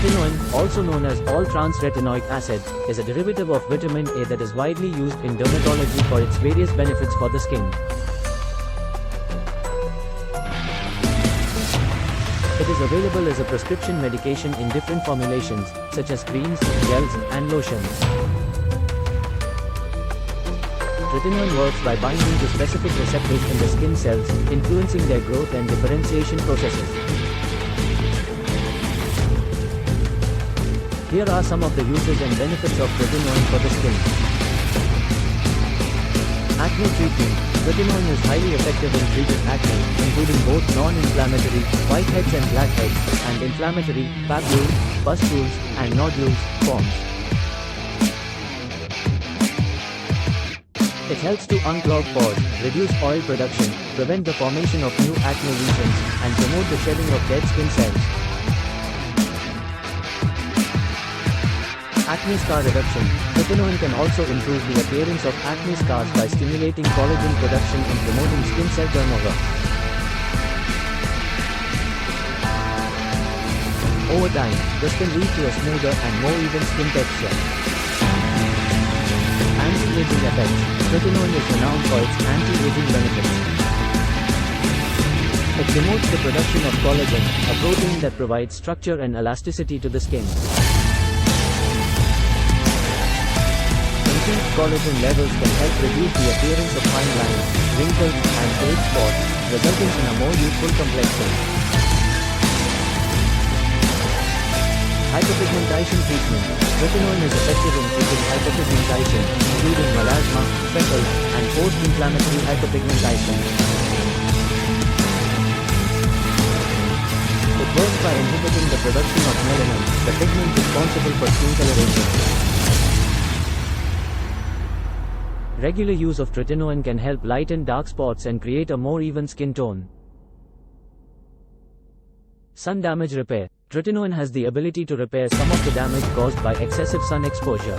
Tretinoin, also known as all-trans-retinoic acid, is a derivative of vitamin A that is widely used in dermatology for its various benefits for the skin. It is available as a prescription medication in different formulations, such as creams, gels, and lotions. Tretinoin works by binding to specific receptors in the skin cells, influencing their growth and differentiation processes. Here are some of the uses and benefits of tretinoin for the skin. Acne treatment. Tretinoin is highly effective in treating acne, including both non-inflammatory, whiteheads and blackheads, and inflammatory, papules, pustules, and nodules, forms. It helps to unclog pores, reduce oil production, prevent the formation of new acne lesions, and promote the shedding of dead skin cells. Acne scar reduction. Tretinoin can also improve the appearance of acne scars by stimulating collagen production and promoting skin cell turnover. Over time, this can lead to a smoother and more even skin texture. Anti-aging effects. Tretinoin is renowned for its anti-aging benefits. It promotes the production of collagen, a protein that provides structure and elasticity to the skin. Increased collagen levels can help reduce the appearance of fine lines, wrinkles, and age spots, resulting in a more youthful complexion. Hyperpigmentation treatment. Tretinoin is effective in treating hyperpigmentation, including melasma, freckles, and post-inflammatory hyperpigmentation. It works by inhibiting the production of melanin, the pigment responsible for skin coloration. Regular use of tretinoin can help lighten dark spots and create a more even skin tone. Sun damage repair. Tretinoin has the ability to repair some of the damage caused by excessive sun exposure.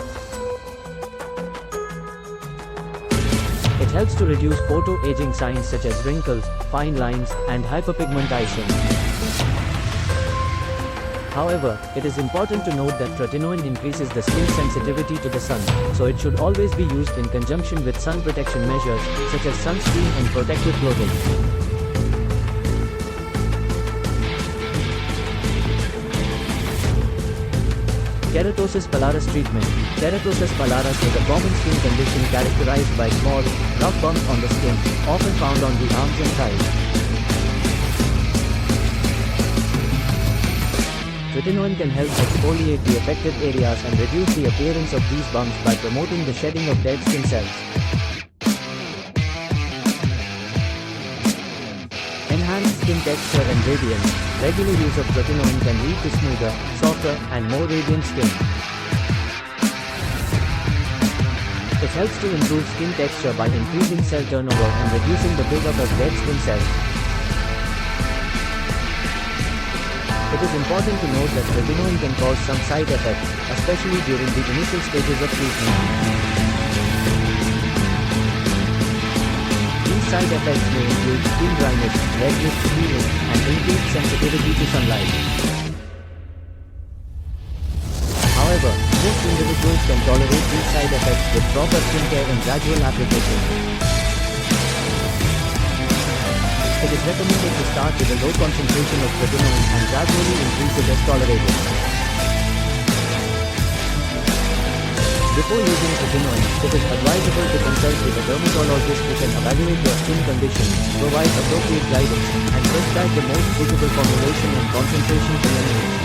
It helps to reduce photo-aging signs such as wrinkles, fine lines, and hyperpigmentation. However, it is important to note that tretinoin increases the skin sensitivity to the sun, so it should always be used in conjunction with sun protection measures, such as sunscreen and protective clothing. Keratosis pilaris treatment. Keratosis pilaris is a common skin condition characterized by small, rough bumps on the skin, often found on the arms and thighs. Tretinoin can help exfoliate the affected areas and reduce the appearance of these bumps by promoting the shedding of dead skin cells. Enhanced skin texture and radiance. Regular use of tretinoin can lead to smoother, softer, and more radiant skin. It helps to improve skin texture by increasing cell turnover and reducing the buildup of dead skin cells. It is important to note that tretinoin can cause some side effects, especially during the initial stages of treatment. These side effects may include skin dryness, redness, peeling, and increased sensitivity to sunlight. However, most individuals can tolerate these side effects with proper skincare and gradual application. It is recommended to start with a low concentration of tretinoin and gradually increase it as tolerated. Before using tretinoin, it is advisable to consult with a dermatologist who can evaluate your skin condition, provide appropriate guidance, and prescribe the most suitable formulation and concentration for your needs.